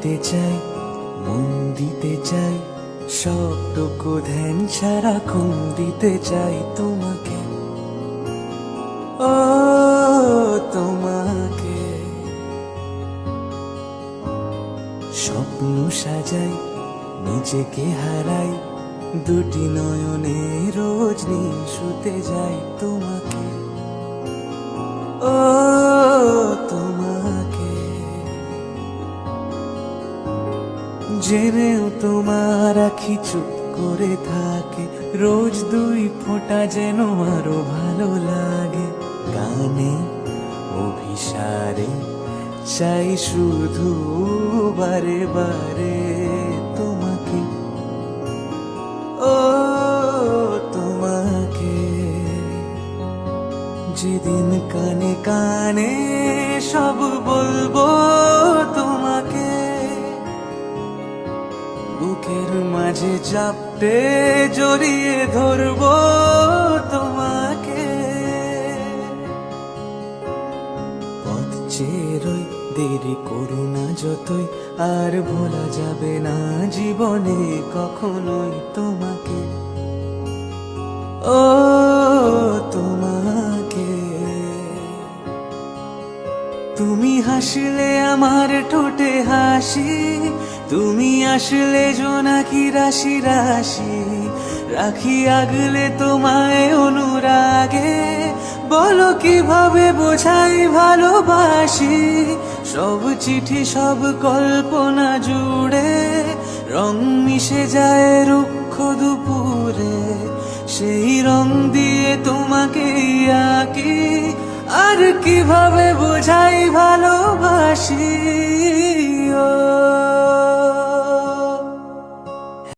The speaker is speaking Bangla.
দিতে চাই, মন দিতে চাই, সবটুকু ধ্যান সারাক্ষণ দিতে চাই তোমাকে, ও তোমাকে। স্বপ্ন সাজাই, নিজেকে হারাই, দুটি নয়নে রোজ নিশুতে যাই তোমাকে, ও তোমাকে। জেনেও তোমার আখি চুপ করে থাকে, রোজ দুই ফোঁটা যেন আরো ভালো লাগে। গানে অভিসারে চাই শুধু বারে বারে তোমাকে, ও তোমাকে। যেদিন কানে কানে সব বলবো তোমাকে, বুকের মাঝে চাপতে জড়িয়ে ধরবো তোমাকে। পথ চেয়ে রই, দেরি করো না যতই, আর ভোলা যাবে না জীবনে কখনোই তোমাকে, ও তোমাকে। তুমি হাসলে আমার ঠোঁটে হাসি, তুমি আসলে জোনাকি রাশি রাশি, রাখি আগলে তোমায় অনুরাগে। বলো কিভাবে বোঝাই ভালোবাসি, সব চিঠি সব কল্পনা জুড়ে রং মিশে যায় রুক্ষ দুপুরে, সেই রং দিয়ে তোমাকে আঁকি। আর কিভাবে বোঝাই ভালো